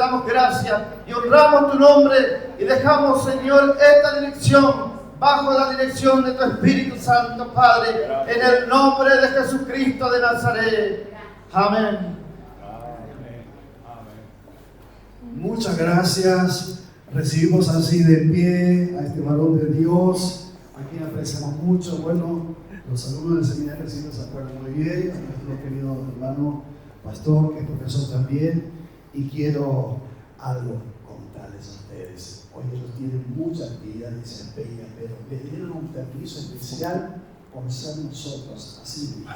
damos gracias y honramos tu nombre y dejamos, Señor, esta dirección bajo la dirección de tu Espíritu Santo, Padre, en el nombre de Jesucristo de Nazaret. Amén. Muchas gracias. Recibimos así de pie a este varón de Dios, a quien apreciamos mucho. Bueno, los alumnos del seminario sí nos acuerdan muy bien, a nuestro querido hermano pastor, que es profesor también, y quiero algo contarles a ustedes. Hoy ellos tienen mucha actividad y se empeñan, pero le dieron un permiso especial por ser nosotros, así mismo.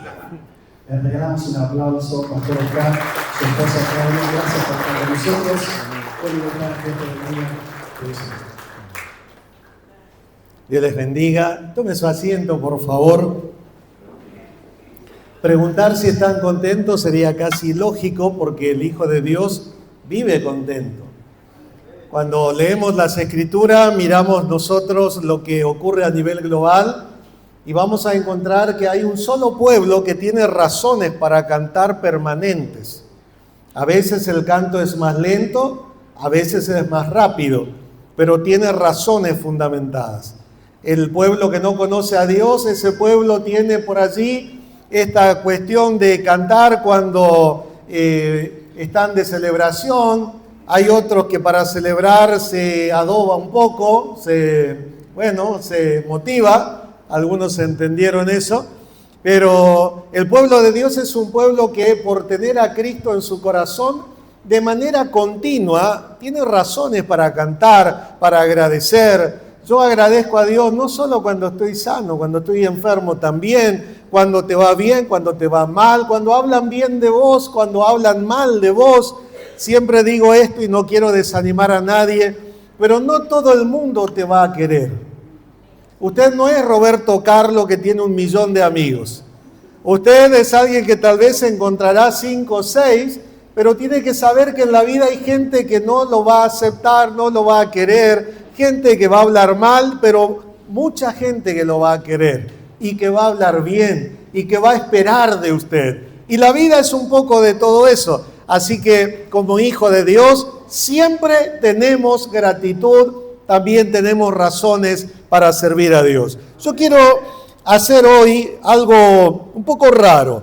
Le regalamos un aplauso, pastor acá, su esposa Claudia, gracias por estar con nosotros. Dios les bendiga. Tome su asiento, por favor. Preguntar si están contentos sería casi lógico, porque el Hijo de Dios vive contento. Cuando leemos las Escrituras, miramos nosotros lo que ocurre a nivel global y vamos a encontrar que hay un solo pueblo que tiene razones para cantar permanentes. A veces el canto es más lento, a veces es más rápido, pero tiene razones fundamentadas. El pueblo que no conoce a Dios, ese pueblo tiene por allí esta cuestión de cantar cuando están de celebración. Hay otros que para celebrar se adoba un poco, se motiva. Algunos entendieron eso. Pero el pueblo de Dios es un pueblo que por tener a Cristo en su corazón, de manera continua, tiene razones para cantar, para agradecer. Yo agradezco a Dios no solo cuando estoy sano, cuando estoy enfermo también, cuando te va bien, cuando te va mal, cuando hablan bien de vos, cuando hablan mal de vos. Siempre digo esto y no quiero desanimar a nadie, pero no todo el mundo te va a querer. Usted no es Roberto Carlos que tiene 1 millón de amigos. Usted es alguien que tal vez encontrará 5 o 6, pero tiene que saber que en la vida hay gente que no lo va a aceptar, no lo va a querer, gente que va a hablar mal, pero mucha gente que lo va a querer y que va a hablar bien y que va a esperar de usted. Y la vida es un poco de todo eso. Así que como hijo de Dios siempre tenemos gratitud, también tenemos razones para servir a Dios. Yo quiero hacer hoy algo un poco raro.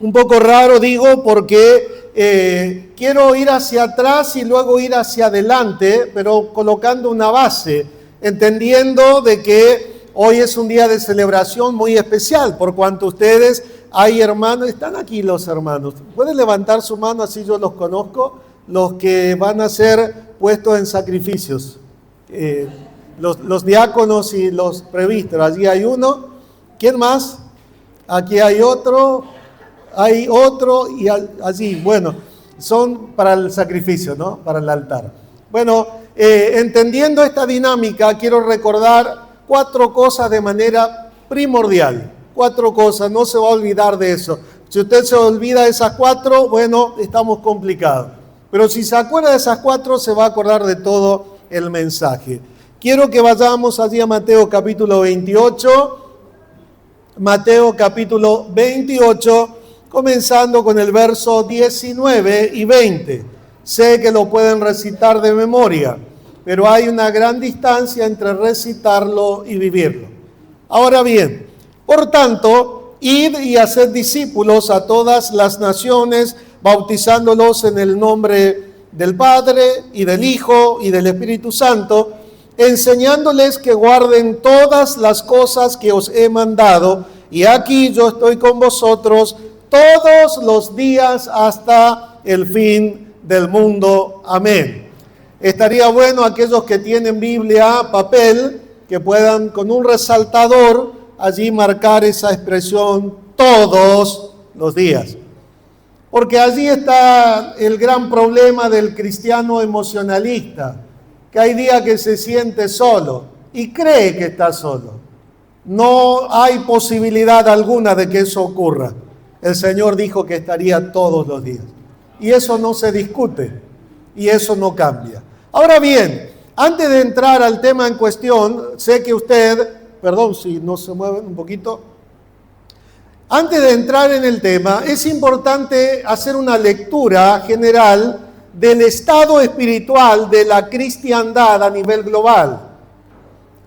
Un poco raro digo porque quiero ir hacia atrás y luego ir hacia adelante, pero colocando una base, entendiendo de que hoy es un día de celebración muy especial, por cuanto ustedes, hay hermanos, están aquí los hermanos, pueden levantar su mano así yo los conozco, los que van a ser puestos en sacrificios, los diáconos y los presbíteros, allí hay uno, ¿quién más? Aquí hay otro y allí, bueno, son para el sacrificio, ¿no? Para el altar. Bueno, entendiendo esta dinámica, quiero recordar 4 cosas de manera primordial. 4 cosas, no se va a olvidar de eso. Si usted se olvida de esas 4, bueno, estamos complicados. Pero si se acuerda de esas 4, se va a acordar de todo el mensaje. Quiero que vayamos allí a Mateo capítulo 28. Mateo capítulo 28, comenzando con el verso 19 y 20. Sé que lo pueden recitar de memoria, pero hay una gran distancia entre recitarlo y vivirlo. Ahora bien, por tanto, id y haced discípulos a todas las naciones, bautizándolos en el nombre del Padre y del Hijo y del Espíritu Santo, enseñándoles que guarden todas las cosas que os he mandado, y aquí yo estoy con vosotros todos los días hasta el fin del mundo. Amén. Estaría bueno aquellos que tienen Biblia, papel, que puedan con un resaltador allí marcar esa expresión todos los días. Porque allí está el gran problema del cristiano emocionalista, que hay días que se siente solo y cree que está solo. No hay posibilidad alguna de que eso ocurra. El Señor dijo que estaría todos los días. Y eso no se discute. Y eso no cambia. Ahora bien, antes de entrar al tema en cuestión, sé que usted, perdón si no se mueven un poquito. Antes de entrar en el tema, es importante hacer una lectura general del estado espiritual de la cristiandad a nivel global.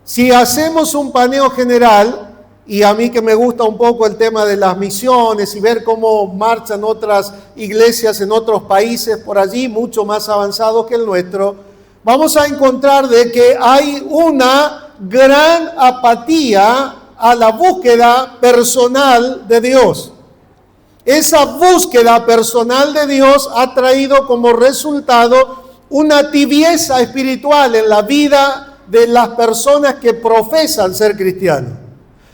Si hacemos un paneo general, y a mí que me gusta un poco el tema de las misiones y ver cómo marchan otras iglesias en otros países por allí, mucho más avanzados que el nuestro, vamos a encontrar de que hay una gran apatía a la búsqueda personal de Dios. Esa búsqueda personal de Dios ha traído como resultado una tibieza espiritual en la vida de las personas que profesan ser cristianos.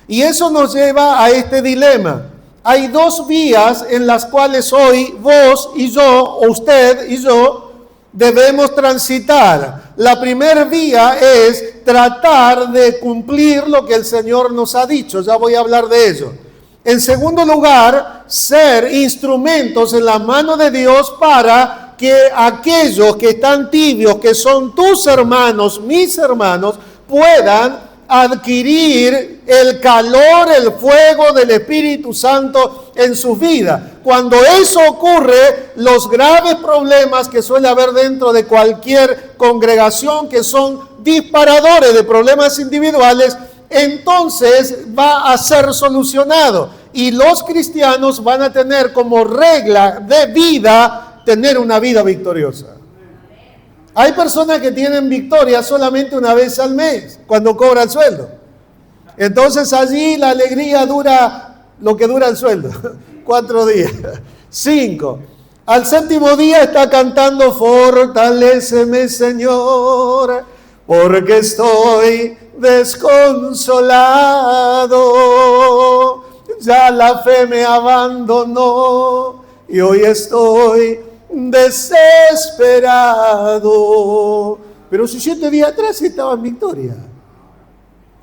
Y eso nos lleva a este dilema. Hay dos vías en las cuales hoy vos y yo, o usted y yo, debemos transitar. La primera vía es tratar de cumplir lo que el Señor nos ha dicho. Ya voy a hablar de ello. En segundo lugar, ser instrumentos en la mano de Dios para que aquellos que están tibios, que son tus hermanos, mis hermanos, puedan adquirir el calor, el fuego del Espíritu Santo en sus vidas. Cuando eso ocurre, los graves problemas que suele haber dentro de cualquier congregación, que son disparadores de problemas individuales, entonces va a ser solucionado. Y los cristianos van a tener como regla de vida tener una vida victoriosa. Hay personas que tienen victoria solamente una vez al mes, cuando cobra el sueldo. Entonces allí la alegría dura lo que dura el sueldo, 4 días, 5. Al 7º día está cantando, fortaléceme Señor, porque estoy desconsolado. Ya la fe me abandonó y hoy estoy desesperado. Pero si 7 días atrás estaba en victoria.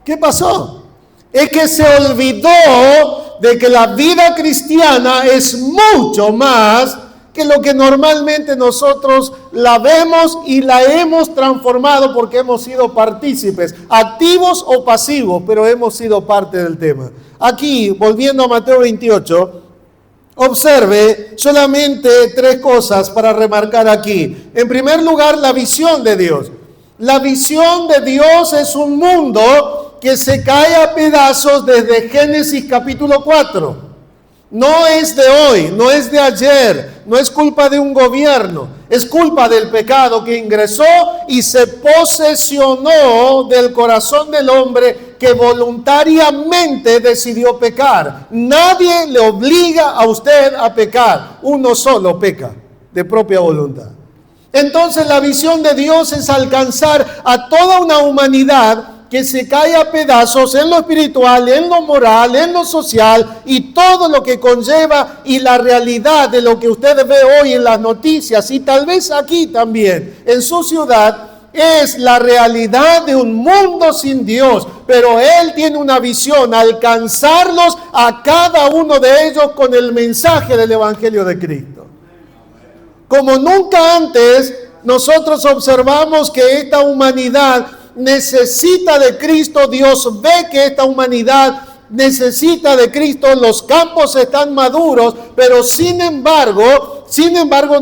¿Qué pasó? Es que se olvidó de que la vida cristiana es mucho más que lo que normalmente nosotros la vemos y la hemos transformado porque hemos sido partícipes, activos o pasivos, pero hemos sido parte del tema. Aquí, volviendo a Mateo 28, observe solamente 3 cosas para remarcar aquí. En primer lugar, la visión de Dios. La visión de Dios es un mundo que se cae a pedazos desde Génesis capítulo 4. No es de hoy, no es de ayer, no es culpa de un gobierno, es culpa del pecado que ingresó y se posesionó del corazón del hombre que voluntariamente decidió pecar. Nadie le obliga a usted a pecar, uno solo peca de propia voluntad. Entonces la visión de Dios es alcanzar a toda una humanidad que se cae a pedazos en lo espiritual, en lo moral, en lo social y todo lo que conlleva, y la realidad de lo que usted ve hoy en las noticias y tal vez aquí también en su ciudad es la realidad de un mundo sin Dios, pero Él tiene una visión, alcanzarlos a cada uno de ellos con el mensaje del Evangelio de Cristo. Como nunca antes, nosotros observamos que esta humanidad necesita de Cristo. Dios ve que esta humanidad necesita de Cristo. Los campos están maduros, pero sin embargo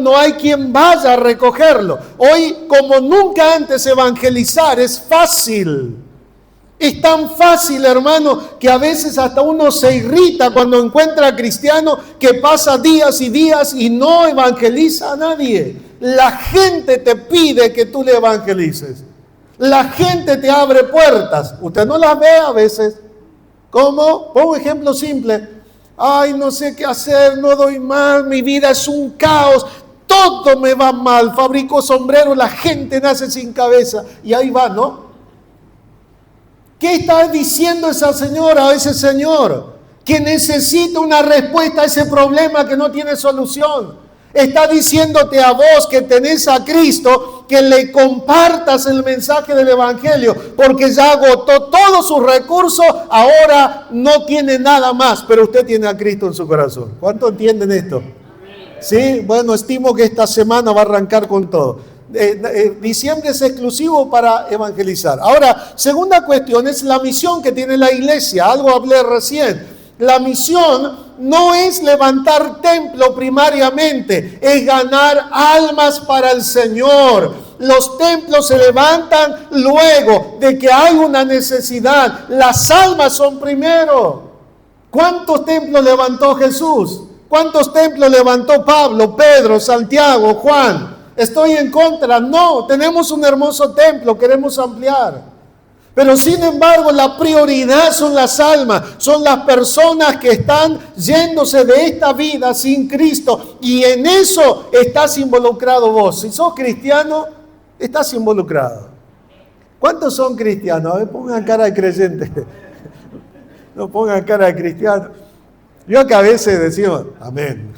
no hay quien vaya a recogerlo. Hoy, como nunca antes, evangelizar es fácil. Es tan fácil, hermano, que a veces hasta uno se irrita cuando encuentra a cristiano que pasa días y días y no evangeliza a nadie. La gente te pide que tú le evangelices. La gente te abre puertas. Usted no las ve a veces. ¿Cómo? Pongo un ejemplo simple. Ay, no sé qué hacer, no doy más, mi vida es un caos, todo me va mal, fabrico sombreros, la gente nace sin cabeza. Y ahí va, ¿no? ¿Qué está diciendo esa señora o ese señor? Que necesita una respuesta a ese problema que no tiene solución. Está diciéndote a vos que tenés a Cristo, que le compartas el mensaje del Evangelio, porque ya agotó todos sus recursos, ahora no tiene nada más, pero usted tiene a Cristo en su corazón. ¿Cuánto entienden esto? Sí, bueno, estimo que esta semana va a arrancar con todo. Diciembre es exclusivo para evangelizar. Ahora, segunda cuestión es la misión que tiene la iglesia. Algo hablé recién. La misión no es levantar templo primariamente, es ganar almas para el Señor. Los templos se levantan luego de que hay una necesidad. Las almas son primero. ¿Cuántos templos levantó Jesús? ¿Cuántos templos levantó Pablo, Pedro, Santiago, Juan? ¿Estoy en contra? No, tenemos un hermoso templo, queremos ampliar. Pero sin embargo, la prioridad son las almas, son las personas que están yéndose de esta vida sin Cristo. Y en eso estás involucrado vos. Si sos cristiano, estás involucrado. ¿Cuántos son cristianos? A ver, pongan cara de creyente. No pongan cara de cristiano. Yo que a veces decimos, amén.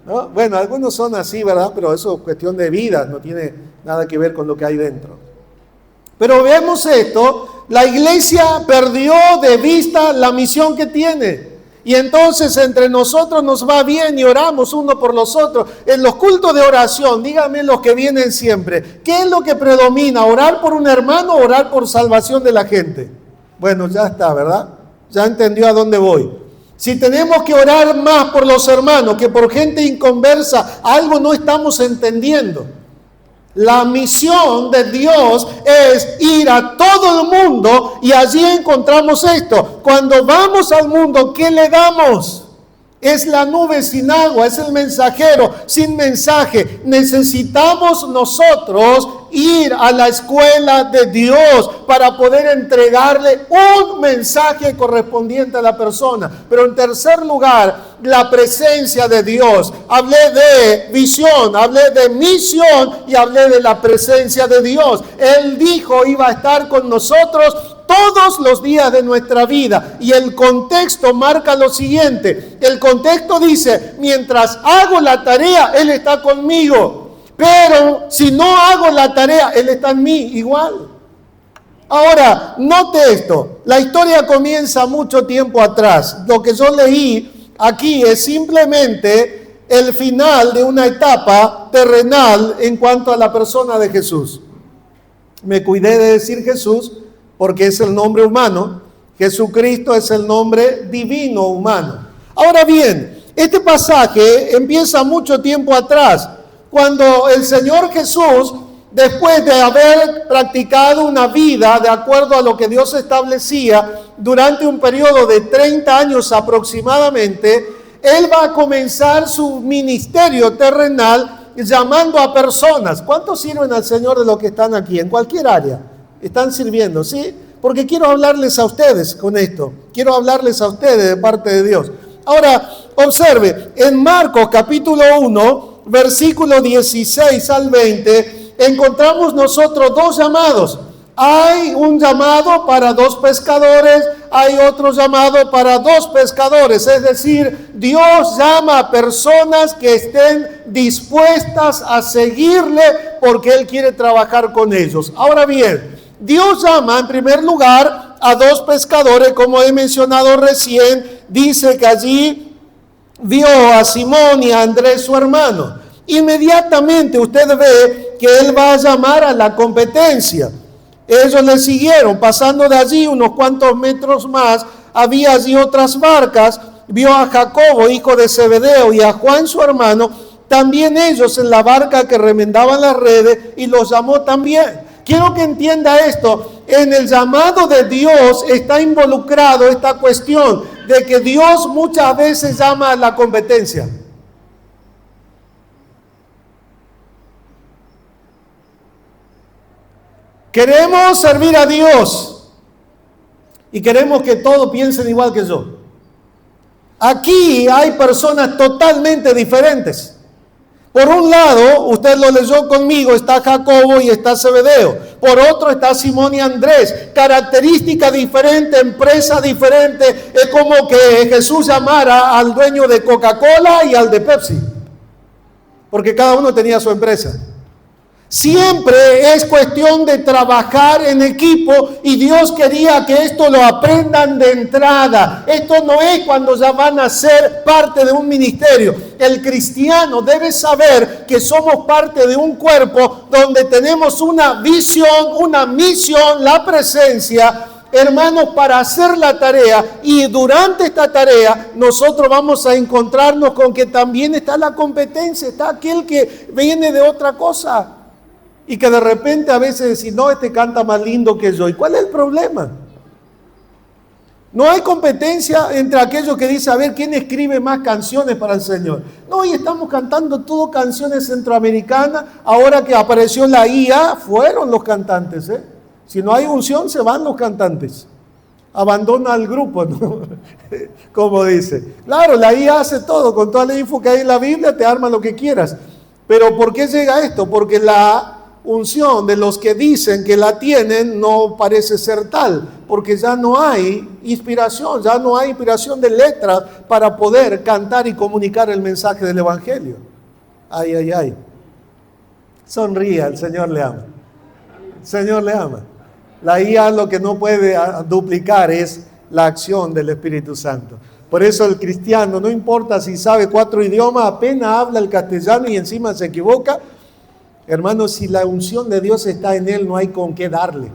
¿No? Bueno, algunos son así, ¿verdad? Pero eso es cuestión de vida, no tiene nada que ver con lo que hay dentro. Pero vemos esto, la iglesia perdió de vista la misión que tiene. Y entonces entre nosotros nos va bien y oramos uno por los otros. En los cultos de oración, díganme los que vienen siempre, ¿qué es lo que predomina? ¿Orar por un hermano o orar por salvación de la gente? Bueno, ya está, ¿verdad? Ya entendió a dónde voy. Si tenemos que orar más por los hermanos que por gente inconversa, algo no estamos entendiendo. La misión de Dios es ir a todo el mundo y allí encontramos esto. Cuando vamos al mundo, ¿qué le damos? Es la nube sin agua, es el mensajero sin mensaje. Necesitamos nosotros ir a la escuela de Dios para poder entregarle un mensaje correspondiente a la persona. Pero en tercer lugar, la presencia de Dios. Hablé de visión, hablé de misión y hablé de la presencia de Dios. Él dijo iba a estar con nosotros todos los días de nuestra vida. Y el contexto marca lo siguiente. El contexto dice, mientras hago la tarea, Él está conmigo. Pero si no hago la tarea, Él está en mí igual. Ahora, note esto. La historia comienza mucho tiempo atrás. Lo que yo leí aquí es simplemente el final de una etapa terrenal en cuanto a la persona de Jesús. Me cuidé de decir Jesús porque es el nombre humano. Jesucristo es el nombre divino humano. Ahora bien, este pasaje empieza mucho tiempo atrás, cuando el Señor Jesús, después de haber practicado una vida de acuerdo a lo que Dios establecía durante un periodo de 30 años aproximadamente, Él va a comenzar su ministerio terrenal llamando a personas. ¿Cuántos sirven al Señor de los que están aquí? En cualquier área. Están sirviendo, ¿sí? Porque quiero hablarles a ustedes con esto. Quiero hablarles a ustedes de parte de Dios. Ahora, observe, en Marcos capítulo 1, versículo 16 al 20, encontramos nosotros dos llamados. Hay un llamado para 2 pescadores, hay otro llamado para 2 pescadores. Es decir, Dios llama a personas que estén dispuestas a seguirle porque Él quiere trabajar con ellos. Ahora bien, Dios llama en primer lugar a 2 pescadores, como he mencionado recién. Dice que allí vio a Simón y a Andrés su hermano. Inmediatamente usted ve que Él va a llamar a la competencia. Ellos le siguieron, pasando de allí unos cuantos metros más, había allí otras barcas. Vio a Jacobo, hijo de Zebedeo, y a Juan su hermano, también ellos en la barca que remendaban las redes, y los llamó también. Quiero que entienda esto, en el llamado de Dios está involucrado esta cuestión de que Dios muchas veces llama a la competencia. Queremos servir a Dios y queremos que todos piensen igual que yo. Aquí hay personas totalmente diferentes. Por un lado, usted lo leyó conmigo, está Jacobo y está Zebedeo. Por otro está Simón y Andrés. Característica diferente, empresa diferente. Es como que Jesús llamara al dueño de Coca-Cola y al de Pepsi. Porque cada uno tenía su empresa. Siempre es cuestión de trabajar en equipo y Dios quería que esto lo aprendan de entrada. Esto no es cuando ya van a ser parte de un ministerio. El cristiano debe saber que somos parte de un cuerpo donde tenemos una visión, una misión, la presencia hermanos, para hacer la tarea. Y durante esta tarea nosotros vamos a encontrarnos con que también está la competencia, está aquel que viene de otra cosa. Y que de repente a veces decís, no, este canta más lindo que yo. ¿Y cuál es el problema? No hay competencia entre aquellos que dicen, a ver, ¿quién escribe más canciones para el Señor? No, y estamos cantando todo canciones centroamericanas. Ahora que apareció la IA, fueron los cantantes, ¿eh? Si no hay unción, se van los cantantes. Abandona al grupo, ¿no? Como dice. Claro, la IA hace todo, con toda la info que hay en la Biblia, te arma lo que quieras. Pero ¿por qué llega esto? Porque la unción de los que dicen que la tienen no parece ser tal, porque ya no hay inspiración, ya no hay inspiración de letras para poder cantar y comunicar el mensaje del Evangelio. Ay, ay, ay. Sonría, el Señor le ama. El Señor le ama. La IA lo que no puede duplicar es la acción del Espíritu Santo. Por eso el cristiano, no importa si sabe 4 idiomas, apenas habla el castellano y encima se equivoca. Hermanos, si la unción de Dios está en él, no hay con qué darle.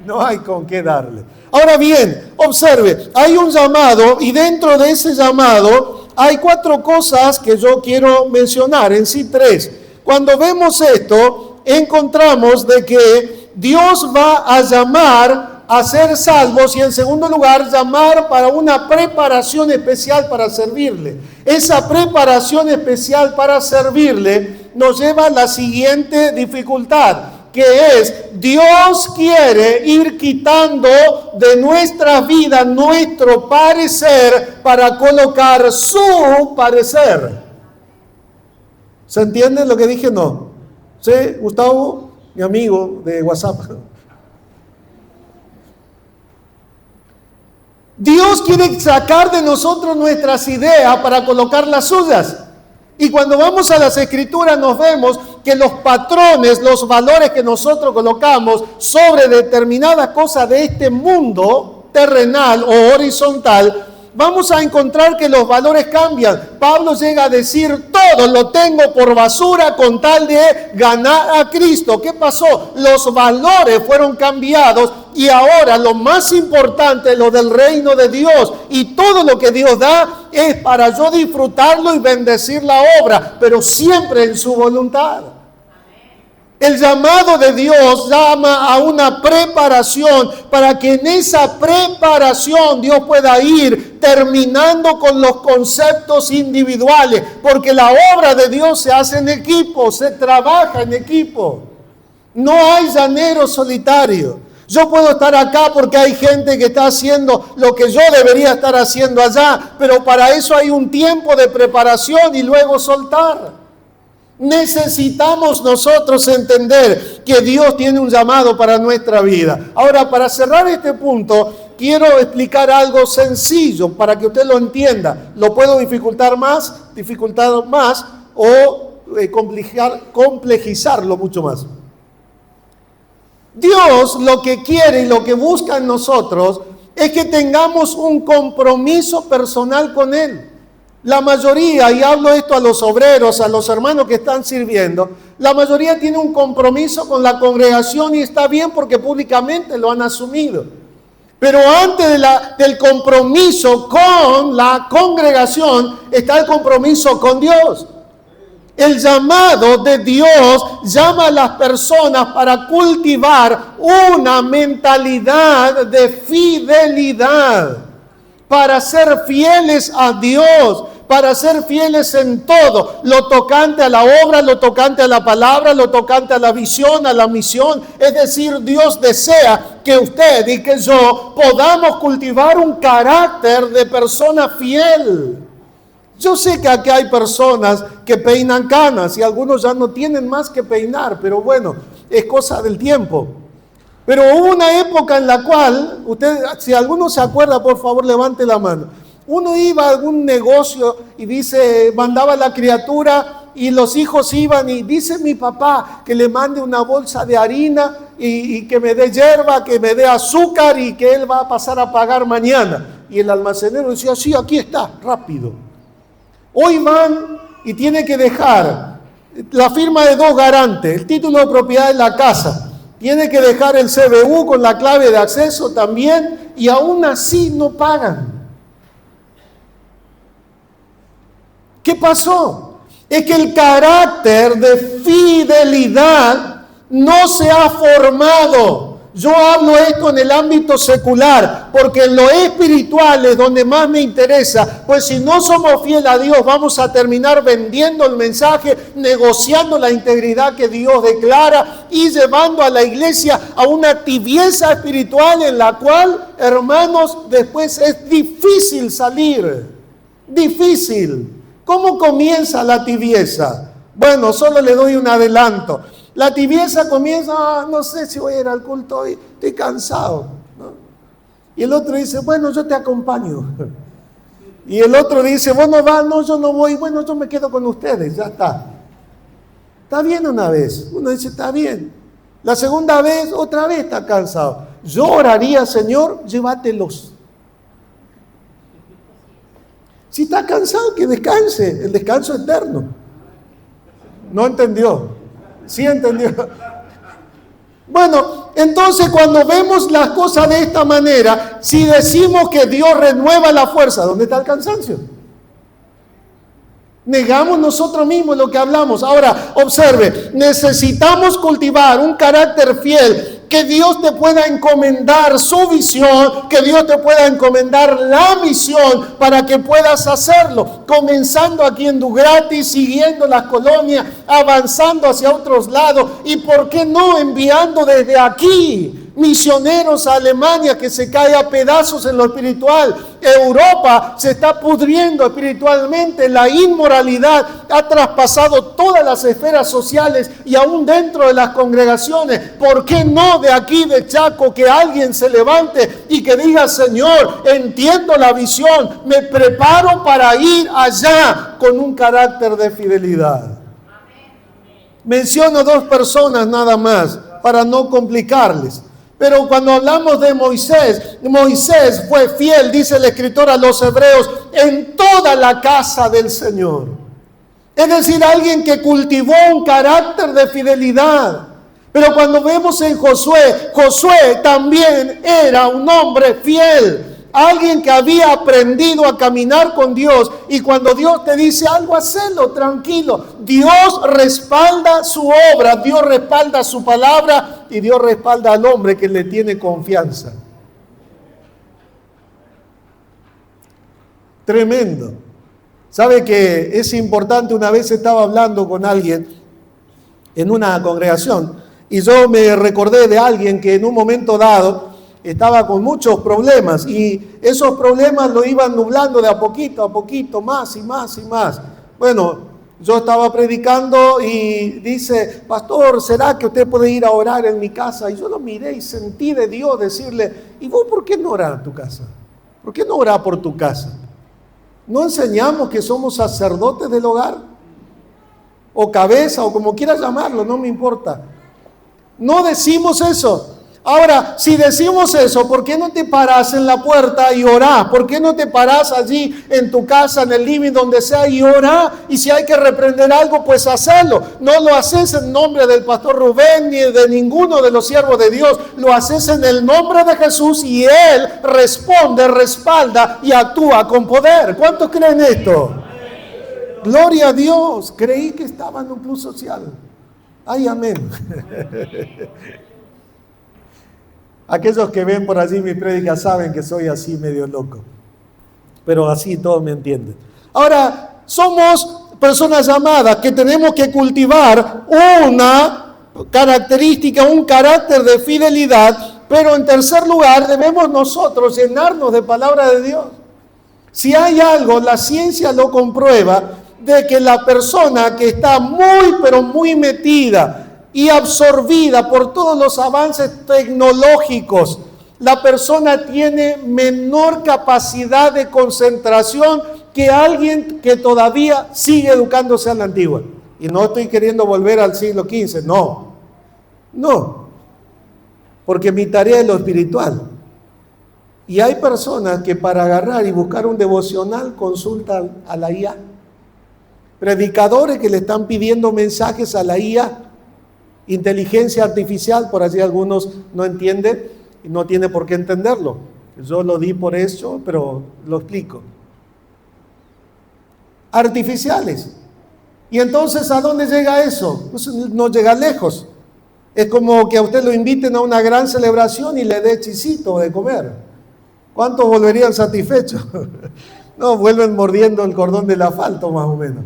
No hay con qué darle. Ahora bien, observe, hay un llamado y dentro de ese llamado hay 4 cosas que yo quiero mencionar, en sí 3. Cuando vemos esto, encontramos de que Dios va a llamar a ser salvos y en segundo lugar llamar para una preparación especial para servirle. Esa preparación especial para servirle nos lleva a la siguiente dificultad, que es Dios quiere ir quitando de nuestra vida nuestro parecer para colocar su parecer. ¿Se entiende lo que dije? No. ¿Sí, Gustavo? Mi amigo de WhatsApp. Dios quiere sacar de nosotros nuestras ideas para colocar las suyas. Y cuando vamos a las Escrituras nos vemos que los patrones, los valores que nosotros colocamos sobre determinadas cosas de este mundo terrenal o horizontal, vamos a encontrar que los valores cambian. Pablo llega a decir, todo lo tengo por basura con tal de ganar a Cristo. ¿Qué pasó? Los valores fueron cambiados y ahora lo más importante es lo del reino de Dios. Y todo lo que Dios da es para yo disfrutarlo y bendecir la obra, pero siempre en su voluntad. El llamado de Dios llama a una preparación para que en esa preparación Dios pueda ir terminando con los conceptos individuales, porque la obra de Dios se hace en equipo, se trabaja en equipo. No hay llanero solitario. Yo puedo estar acá porque hay gente que está haciendo lo que yo debería estar haciendo allá, pero para eso hay un tiempo de preparación y luego soltar. Necesitamos nosotros entender que Dios tiene un llamado para nuestra vida. Ahora, para cerrar este punto, quiero explicar algo sencillo para que usted lo entienda. Lo puedo dificultar más o complejizarlo mucho más. Dios lo que quiere y lo que busca en nosotros es que tengamos un compromiso personal con Él. La mayoría, y hablo esto a los obreros, a los hermanos que están sirviendo, la mayoría tiene un compromiso con la congregación y está bien porque públicamente lo han asumido. Pero antes del compromiso con la congregación está el compromiso con Dios. El llamado de Dios llama a las personas para cultivar una mentalidad de fidelidad, para ser fieles a Dios, para ser fieles en todo, lo tocante a la obra, lo tocante a la palabra, lo tocante a la visión, a la misión. Es decir, Dios desea que usted y que yo podamos cultivar un carácter de persona fiel. Yo sé que aquí hay personas que peinan canas y algunos ya no tienen más que peinar, pero bueno, es cosa del tiempo. Pero hubo una época en la cual, usted, si alguno se acuerda, por favor, levante la mano. Uno iba a algún negocio y mandaba a la criatura y los hijos iban y dice mi papá que le mande una bolsa de harina y que me dé hierba, que me dé azúcar y que él va a pasar a pagar mañana. Y el almacenero decía, sí, aquí está, rápido. Hoy van y tiene que dejar la firma de 2 garantes, el título de propiedad de la casa, tiene que dejar el CBU con la clave de acceso también, y aún así no pagan. ¿Qué pasó? Es que el carácter de fidelidad no se ha formado. Yo hablo esto en el ámbito secular, porque en lo espiritual es donde más me interesa, pues si no somos fieles a Dios, vamos a terminar vendiendo el mensaje, negociando la integridad que Dios declara y llevando a la iglesia a una tibieza espiritual en la cual, hermanos, después es difícil salir. Difícil. ¿Cómo comienza la tibieza? Bueno, solo le doy un adelanto. La tibieza comienza, no sé si voy a ir al culto hoy, estoy cansado, ¿no? Y el otro dice, bueno, yo te acompaño. Y el otro dice, vos no vas, no, yo no voy, bueno, yo me quedo con ustedes, ya está. Está bien una vez, uno dice, está bien. La segunda vez, otra vez está cansado. Yo oraría, Señor, llévatelos. Si está cansado, que descanse, el descanso eterno. ¿No entendió? ¿Sí entendió? Bueno, entonces cuando vemos las cosas de esta manera, si decimos que Dios renueva la fuerza, ¿dónde está el cansancio? Negamos nosotros mismos lo que hablamos. Ahora, observe, necesitamos cultivar un carácter fiel, que Dios te pueda encomendar su visión, que Dios te pueda encomendar la misión para que puedas hacerlo, comenzando aquí en Dugratis, siguiendo las colonias, avanzando hacia otros lados y por qué no enviando desde aquí misioneros a Alemania, que se cae a pedazos en lo espiritual. Europa se está pudriendo espiritualmente, la inmoralidad ha traspasado todas las esferas sociales y aún dentro de las congregaciones. ¿Por qué no de aquí de Chaco que alguien se levante y que diga, Señor, entiendo la visión, me preparo para ir allá con un carácter de fidelidad? Menciono 2 personas nada más para no complicarles. Pero cuando hablamos de Moisés, Moisés fue fiel, dice el escritor a los hebreos, en toda la casa del Señor. Es decir, alguien que cultivó un carácter de fidelidad. Pero cuando vemos en Josué, Josué también era un hombre fiel. Alguien que había aprendido a caminar con Dios, y cuando Dios te dice algo, hacelo tranquilo. Dios respalda su obra, Dios respalda su palabra y Dios respalda al hombre que le tiene confianza. Tremendo. ¿Sabe que es importante? Una vez estaba hablando con alguien en una congregación y yo me recordé de alguien que en un momento dado estaba con muchos problemas y esos problemas lo iban nublando de a poquito, más y más y más. Bueno, yo estaba predicando y dice, pastor, ¿será que usted puede ir a orar en mi casa? Y yo lo miré y sentí de Dios decirle, ¿y vos por qué no orás en tu casa? ¿Por qué no orás por tu casa? ¿No enseñamos que somos sacerdotes del hogar? O cabeza, o como quieras llamarlo, no me importa. No decimos eso. Ahora, si decimos eso, ¿por qué no te parás en la puerta y orás? ¿Por qué no te parás allí en tu casa, en el living, donde sea, y orás? Y si hay que reprender algo, pues hacerlo. No lo haces en nombre del pastor Rubén ni de ninguno de los siervos de Dios. Lo haces en el nombre de Jesús y Él responde, respalda y actúa con poder. ¿Cuántos creen esto? Gloria a Dios. Creí que estaba en un plus social. Ay, amén. Aquellos que ven por allí mis prédicas saben que soy así medio loco, pero así todos me entienden. Ahora, somos personas llamadas que tenemos que cultivar una característica, un carácter de fidelidad, pero en tercer lugar debemos nosotros llenarnos de palabra de Dios. Si hay algo, la ciencia lo comprueba, de que la persona que está muy, pero muy metida y absorbida por todos los avances tecnológicos, la persona tiene menor capacidad de concentración que alguien que todavía sigue educándose a la antigua. Y no estoy queriendo volver al siglo XV, no, porque mi tarea es lo espiritual. Y hay personas que para agarrar y buscar un devocional consultan a la IA. Predicadores que le están pidiendo mensajes a la IA. Inteligencia artificial, por allí algunos no entienden y no tiene por qué entenderlo. Yo lo di por eso, pero lo explico. Artificiales. Y entonces, ¿a dónde llega eso? Pues no llega lejos. Es como que a usted lo inviten a una gran celebración y le dé chisito de comer. ¿Cuántos volverían satisfechos? No, vuelven mordiendo el cordón del asfalto más o menos.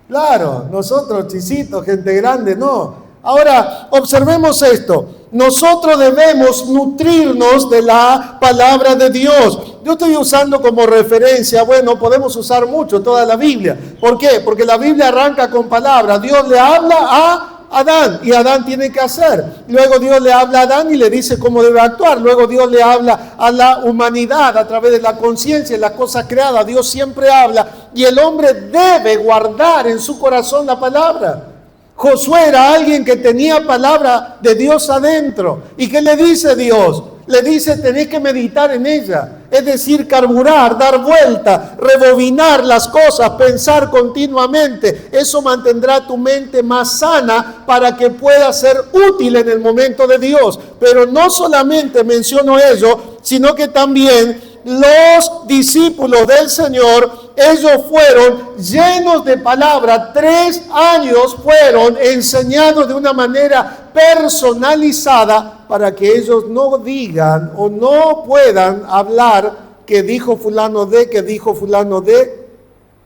Claro, nosotros chisitos, gente grande, no. Ahora, observemos esto. Nosotros debemos nutrirnos de la palabra de Dios. Yo estoy usando como referencia, bueno, podemos usar mucho toda la Biblia. ¿Por qué? Porque la Biblia arranca con palabras. Dios le habla a Adán y Adán tiene que hacer. Luego Dios le habla a Adán y le dice cómo debe actuar. Luego Dios le habla a la humanidad a través de la conciencia y las cosas creadas. Dios siempre habla y el hombre debe guardar en su corazón la palabra. Josué era alguien que tenía palabra de Dios adentro. ¿Y qué le dice Dios? Le dice, tenés que meditar en ella. Es decir, carburar, dar vuelta, rebobinar las cosas, pensar continuamente. Eso mantendrá tu mente más sana para que pueda ser útil en el momento de Dios. Pero no solamente menciono ello, sino que también los discípulos del Señor, ellos fueron llenos de palabra. 3 años fueron enseñados de una manera personalizada para que ellos no digan o no puedan hablar que dijo fulano de,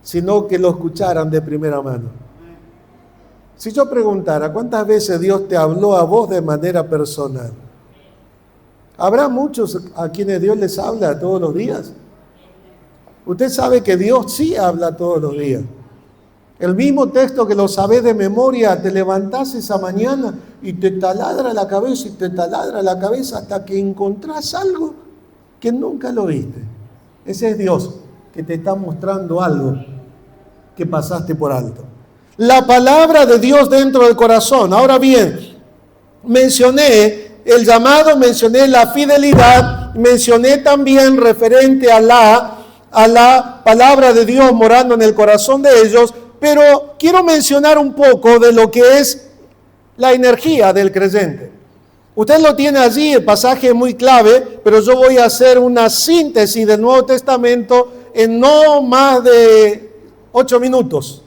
sino que lo escucharan de primera mano. Si yo preguntara, ¿cuántas veces Dios te habló a vos de manera personal? ¿Habrá muchos a quienes Dios les habla todos los días? Usted sabe que Dios sí habla todos los días. El mismo texto que lo sabés de memoria, te levantás esa mañana y te taladra la cabeza y te taladra la cabeza hasta que encontrás algo que nunca lo viste. Ese es Dios que te está mostrando algo que pasaste por alto. La palabra de Dios dentro del corazón. Ahora bien, mencioné el llamado, mencioné la fidelidad, mencioné también referente a la palabra de Dios morando en el corazón de ellos, pero quiero mencionar un poco de lo que es la energía del creyente. Usted lo tiene allí, el pasaje es muy clave, pero yo voy a hacer una síntesis del Nuevo Testamento en no más de 8 minutos.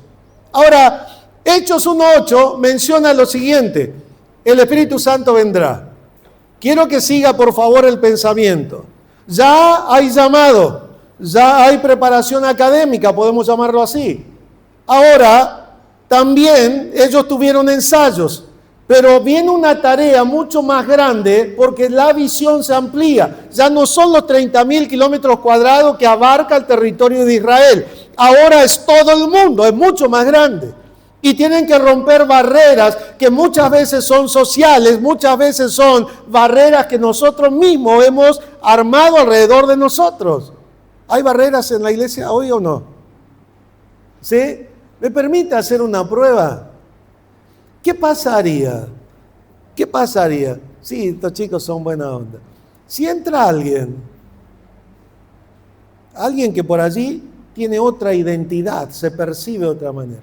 Ahora, Hechos 1:8 menciona lo siguiente: el Espíritu Santo vendrá. Quiero que siga por favor el pensamiento. Ya hay llamado, ya hay preparación académica, podemos llamarlo así. Ahora, también ellos tuvieron ensayos, pero viene una tarea mucho más grande porque la visión se amplía. Ya no son los 30.000 kilómetros cuadrados que abarca el territorio de Israel. Ahora es todo el mundo, es mucho más grande. Y tienen que romper barreras que muchas veces son sociales, muchas veces son barreras que nosotros mismos hemos armado alrededor de nosotros. ¿Hay barreras en la iglesia hoy o no? ¿Sí? ¿Me permite hacer una prueba? ¿Qué pasaría? ¿Qué pasaría? Sí, estos chicos son buena onda. Si entra alguien que por allí tiene otra identidad, se percibe de otra manera.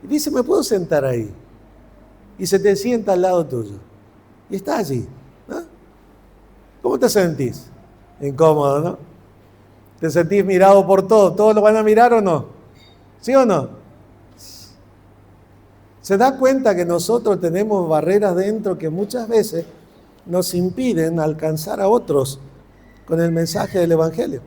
Y dice, ¿me puedo sentar ahí? Y se te sienta al lado tuyo. Y está allí, ¿no? ¿Cómo te sentís? Incómodo, ¿no? ¿Te sentís mirado por todos? ¿Todos lo van a mirar o no? ¿Sí o no? ¿Se da cuenta que nosotros tenemos barreras dentro que muchas veces nos impiden alcanzar a otros con el mensaje del Evangelio?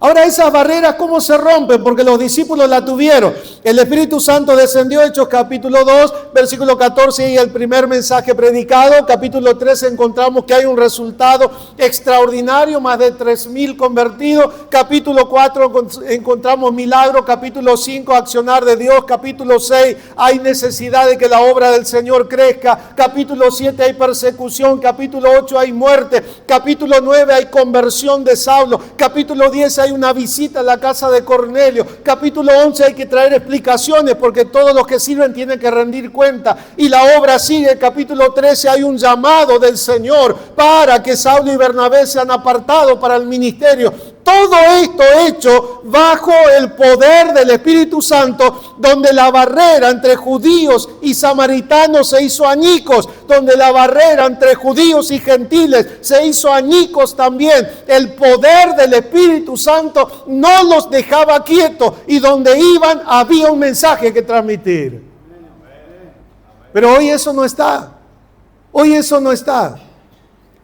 Ahora, esas barreras, ¿cómo se rompen? Porque los discípulos la tuvieron. El Espíritu Santo descendió, Hechos capítulo 2, versículo 14, y el primer mensaje predicado. Capítulo 3 encontramos que hay un resultado extraordinario, más de 3.000 convertidos. Capítulo 4 encontramos milagro. Capítulo 5, accionar de Dios. Capítulo 6, hay necesidad de que la obra del Señor crezca. Capítulo 7, hay persecución. Capítulo 8, hay muerte. Capítulo 9, hay conversión de Saulo. Capítulo 10, hay una visita a la casa de Cornelio. Capítulo 11, hay que traer explicaciones porque todos los que sirven tienen que rendir cuenta. Y la obra sigue. Capítulo 13, hay un llamado del Señor para que Saulo y Bernabé sean apartados para el ministerio. Todo esto hecho bajo el poder del Espíritu Santo, donde la barrera entre judíos y samaritanos se hizo añicos, donde la barrera entre judíos y gentiles se hizo añicos también. El poder del Espíritu Santo no los dejaba quietos y donde iban había un mensaje que transmitir. Pero hoy eso no está. Hoy eso no está.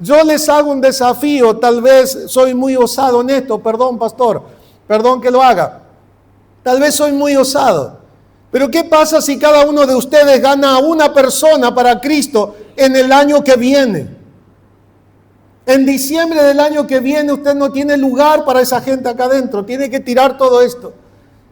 Yo les hago un desafío, tal vez soy muy osado en esto, perdón pastor, perdón que lo haga. Tal vez soy muy osado. Pero ¿qué pasa si cada uno de ustedes gana a una persona para Cristo en el año que viene? En diciembre del año que viene usted no tiene lugar para esa gente acá adentro, tiene que tirar todo esto.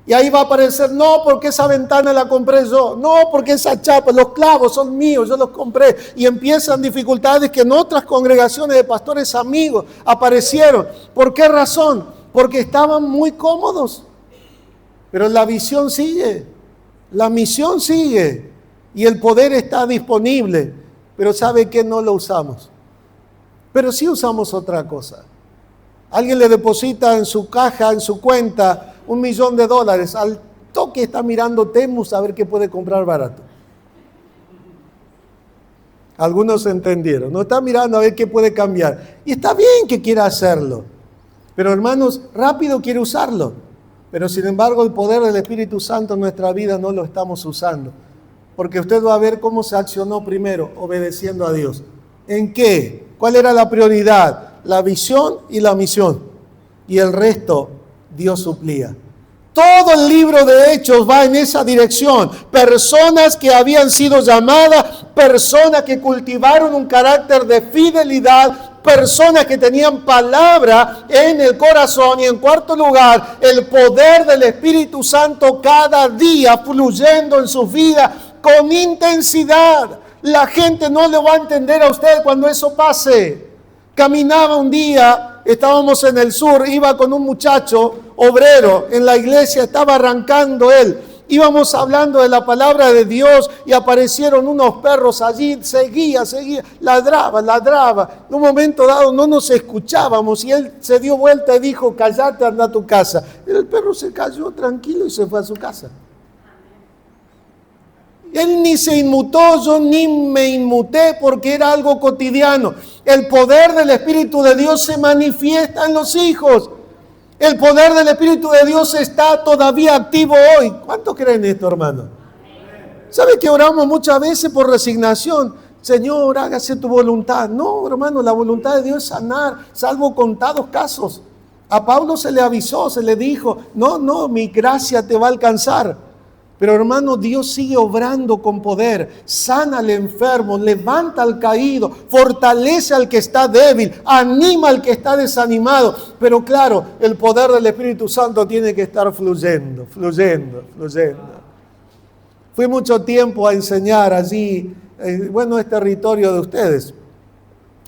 Y ahí va a aparecer, no, porque esa ventana la compré yo, no, porque esa chapa, los clavos son míos, yo los compré. Y empiezan dificultades que en otras congregaciones de pastores amigos aparecieron. ¿Por qué razón? Porque estaban muy cómodos. Pero la visión sigue, la misión sigue y el poder está disponible. Pero ¿sabe qué? No lo usamos. Pero sí usamos otra cosa. Alguien le deposita en su caja, en su cuenta, $1,000,000. Al toque está mirando Temu a ver qué puede comprar barato. Algunos entendieron. No está mirando a ver qué puede cambiar. Y está bien que quiera hacerlo. Pero hermanos, rápido quiere usarlo. Pero sin embargo el poder del Espíritu Santo en nuestra vida no lo estamos usando. Porque usted va a ver cómo se accionó primero, obedeciendo a Dios. ¿En qué? ¿Cuál era la prioridad? La visión y la misión. Y el resto Dios suplía. Todo el libro de Hechos va en esa dirección. Personas que habían sido llamadas, personas que cultivaron un carácter de fidelidad, personas que tenían palabra en el corazón. Y en cuarto lugar, el poder del Espíritu Santo cada día fluyendo en sus vidas con intensidad. La gente no le va a entender a usted cuando eso pase. Caminaba un día, estábamos en el sur, iba con un muchacho obrero en la iglesia, estaba arrancando él. Íbamos hablando de la palabra de Dios y aparecieron unos perros allí, seguía, ladraba. En un momento dado no nos escuchábamos y él se dio vuelta y dijo, cállate, anda a tu casa. El perro se cayó tranquilo y se fue a su casa. Él ni se inmutó, yo ni me inmuté porque era algo cotidiano. El poder del Espíritu de Dios se manifiesta en los hijos. El poder del Espíritu de Dios está todavía activo hoy. ¿Cuántos creen esto, hermano? ¿Sabe que oramos muchas veces por resignación? Señor, hágase tu voluntad. No, hermano, la voluntad de Dios es sanar, salvo contados casos. A Pablo se le avisó, se le dijo, no, mi gracia te va a alcanzar. Pero hermano, Dios sigue obrando con poder, sana al enfermo, levanta al caído, fortalece al que está débil, anima al que está desanimado. Pero claro, el poder del Espíritu Santo tiene que estar fluyendo. Fui mucho tiempo a enseñar allí, es territorio de ustedes.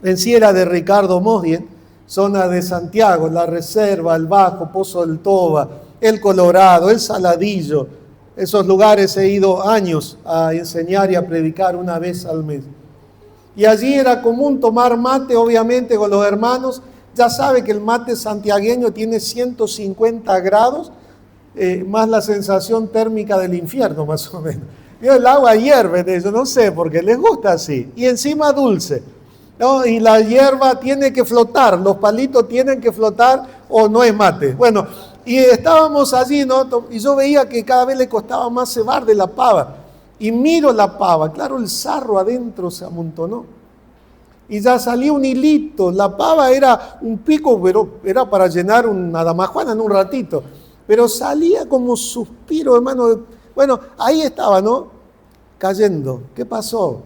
En Sierra de Ricardo Modien, zona de Santiago, La Reserva, El Bajo, Pozo del Toba, El Colorado, El Saladillo. Esos lugares he ido años a enseñar y a predicar una vez al mes. Y allí era común tomar mate, obviamente, con los hermanos. Ya sabe que el mate santiagueño tiene 150 grados, más la sensación térmica del infierno, más o menos. El agua hierve de eso, no sé, porque les gusta así. Y encima dulce, ¿no? Y la hierba tiene que flotar, los palitos tienen que flotar o no es mate. Bueno, y estábamos allí, ¿no? Y yo veía que cada vez le costaba más cebar de la pava. Y miro la pava, claro, el sarro adentro se amontonó. Y ya salía un hilito, la pava era un pico, pero era para llenar una damajuana en un ratito. Pero salía como suspiro, hermano. Bueno, ahí estaba, ¿no? Cayendo. ¿Qué pasó?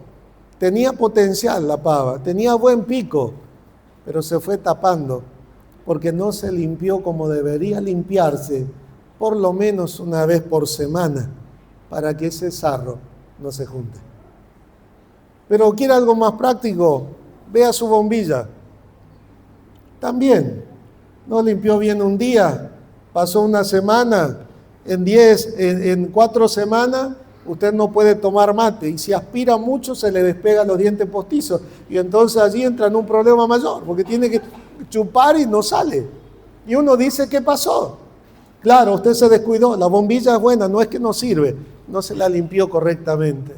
Tenía potencial la pava, tenía buen pico, pero se fue tapando. Porque no se limpió como debería limpiarse, por lo menos una vez por semana, para que ese sarro no se junte. Pero quiere algo más práctico, vea su bombilla. También, no limpió bien un día, pasó una semana, en 4 semanas usted no puede tomar mate, y si aspira mucho se le despegan los dientes postizos, y entonces allí entra en un problema mayor, porque tiene que chupar y no sale. Y uno dice, ¿qué pasó? Claro, usted se descuidó, la bombilla es buena, no es que no sirve, no se la limpió correctamente.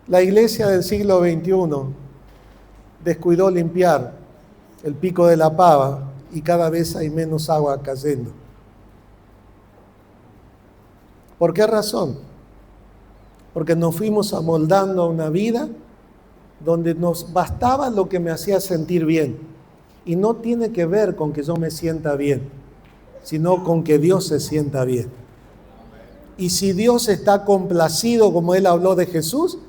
La iglesia del siglo XXI descuidó limpiar el pico de la pava y cada vez hay menos agua cayendo. ¿Por qué razón? Porque nos fuimos amoldando a una vida donde nos bastaba lo que me hacía sentir bien. Y no tiene que ver con que yo me sienta bien, sino con que Dios se sienta bien. Y si Dios está complacido, como Él habló de Jesús,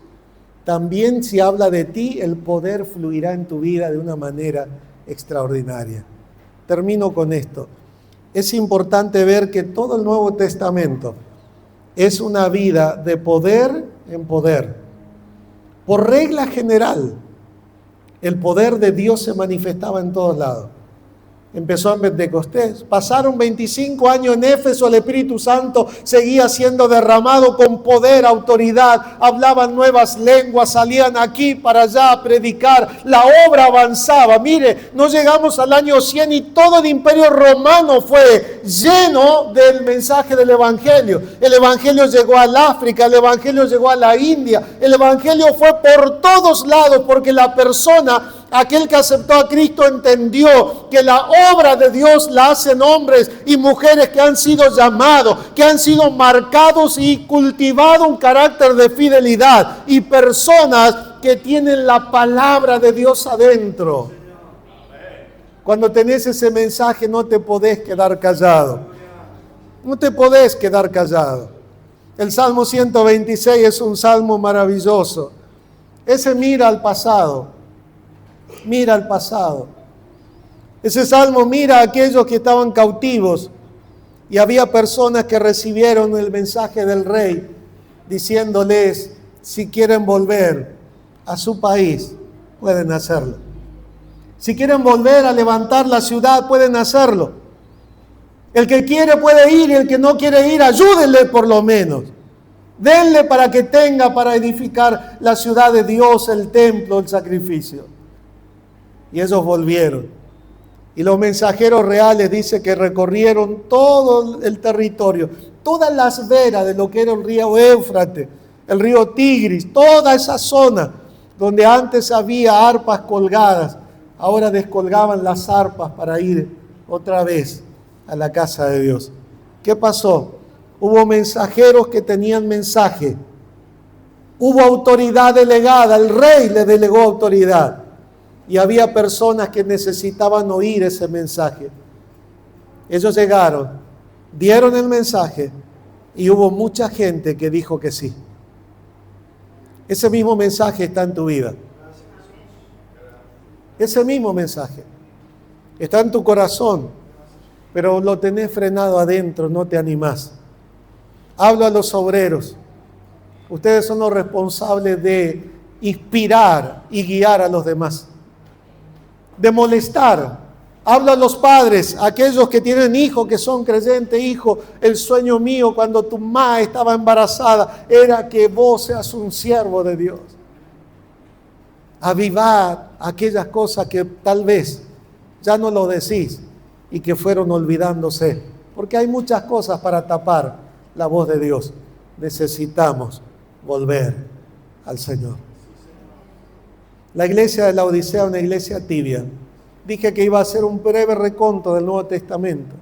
también si habla de ti, el poder fluirá en tu vida de una manera extraordinaria. Termino con esto. Es importante ver que todo el Nuevo Testamento es una vida de poder en poder. Por regla general, el poder de Dios se manifestaba en todos lados. Empezó en Pentecostés, pasaron 25 años en Éfeso, el Espíritu Santo seguía siendo derramado con poder, autoridad, hablaban nuevas lenguas, salían aquí para allá a predicar, la obra avanzaba. Mire, no llegamos al año 100 y todo el imperio romano fue lleno del mensaje del Evangelio. El Evangelio llegó al África, el Evangelio llegó a la India, el Evangelio fue por todos lados porque la persona, aquel que aceptó a Cristo, entendió que la obra de Dios la hacen hombres y mujeres que han sido llamados, que han sido marcados y cultivado un carácter de fidelidad, y personas que tienen la palabra de Dios adentro. Cuando tenés ese mensaje no te podés quedar callado. No te podés quedar callado. El Salmo 126 es un salmo maravilloso. Ese mira al pasado. Mira al pasado. Ese salmo mira a aquellos que estaban cautivos y había personas que recibieron el mensaje del rey diciéndoles, si quieren volver a su país, pueden hacerlo. Si quieren volver a levantar la ciudad, pueden hacerlo. El que quiere puede ir y el que no quiere ir, ayúdenle por lo menos. Denle para que tenga para edificar la ciudad de Dios, el templo, el sacrificio. Y ellos volvieron. Y los mensajeros reales dicen que recorrieron todo el territorio, todas las veras de lo que era el río Éufrates, el río Tigris, toda esa zona donde antes había arpas colgadas, ahora descolgaban las arpas para ir otra vez a la casa de Dios. ¿Qué pasó? Hubo mensajeros que tenían mensaje. Hubo autoridad delegada, el rey le delegó autoridad. Y había personas que necesitaban oír ese mensaje. Ellos llegaron, dieron el mensaje y hubo mucha gente que dijo que sí. Ese mismo mensaje está en tu vida. Ese mismo mensaje está en tu corazón, pero lo tenés frenado adentro, no te animás. Hablo a los obreros. Ustedes son los responsables de inspirar y guiar a los demás. De molestar. Habla a los padres, aquellos que tienen hijos, que son creyentes. Hijo, el sueño mío cuando tu madre estaba embarazada era que vos seas un siervo de Dios. Avivar aquellas cosas que tal vez ya no lo decís y que fueron olvidándose. Porque hay muchas cosas para tapar la voz de Dios. Necesitamos volver al Señor. La iglesia de Laodicea, una iglesia tibia. Dije que iba a hacer un breve reconto del Nuevo Testamento.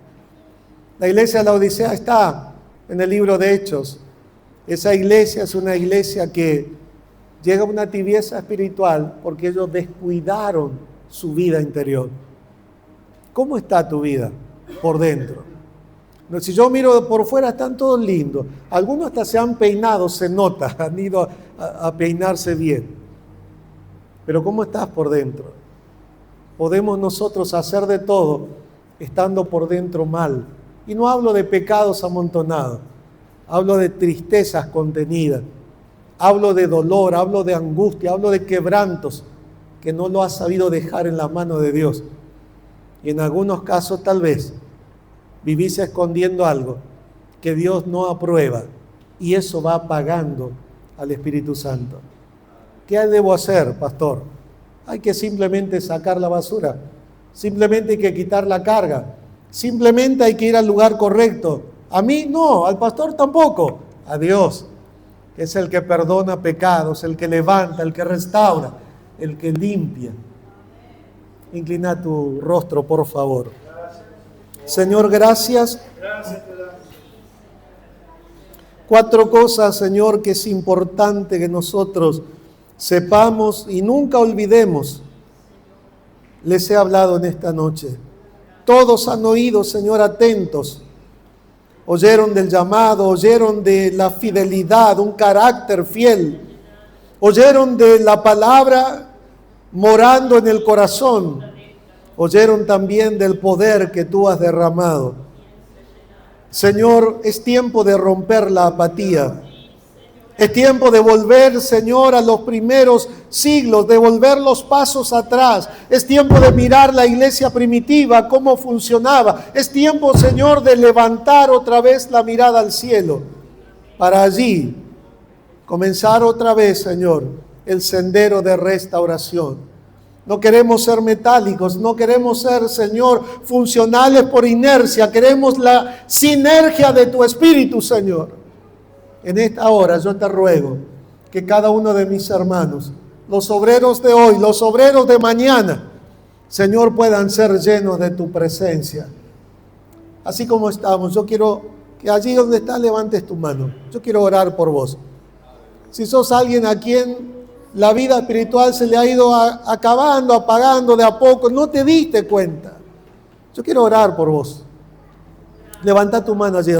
La iglesia de Laodicea está en el libro de Hechos. Esa iglesia es una iglesia que llega a una tibieza espiritual porque ellos descuidaron su vida interior. ¿Cómo está tu vida por dentro? Si yo miro por fuera, están todos lindos. Algunos hasta se han peinado, se nota, han ido a peinarse bien. Pero ¿cómo estás por dentro? Podemos nosotros hacer de todo estando por dentro mal. Y no hablo de pecados amontonados, hablo de tristezas contenidas, hablo de dolor, hablo de angustia, hablo de quebrantos que no lo has sabido dejar en la mano de Dios. Y en algunos casos tal vez vivís escondiendo algo que Dios no aprueba y eso va apagando al Espíritu Santo. ¿Qué debo hacer, pastor? Hay que simplemente sacar la basura. Simplemente hay que quitar la carga. Simplemente hay que ir al lugar correcto. A mí no, al pastor tampoco. A Dios, que es el que perdona pecados, el que levanta, el que restaura, el que limpia. Inclina tu rostro, por favor. Señor, gracias. 4 cosas, Señor, que es importante que nosotros sepamos y nunca olvidemos. Les he hablado en esta noche. Todos han oído, Señor, atentos. Oyeron del llamado, oyeron de la fidelidad, un carácter fiel. Oyeron de la palabra morando en el corazón. Oyeron también del poder que tú has derramado. Señor, es tiempo de romper la apatía. Es tiempo de volver, Señor, a los primeros siglos, de volver los pasos atrás. Es tiempo de mirar la iglesia primitiva, cómo funcionaba. Es tiempo, Señor, de levantar otra vez la mirada al cielo, para allí comenzar otra vez, Señor, el sendero de restauración. No queremos ser metálicos, no queremos ser, Señor, funcionales por inercia. Queremos la sinergia de tu Espíritu, Señor. En esta hora yo te ruego que cada uno de mis hermanos, los obreros de hoy, los obreros de mañana, Señor, puedan ser llenos de tu presencia. Así como estamos, yo quiero que allí donde estás levantes tu mano. Yo quiero orar por vos. Si sos alguien a quien la vida espiritual se le ha ido acabando, apagando de a poco, no te diste cuenta. Yo quiero orar por vos. Levanta tu mano allí.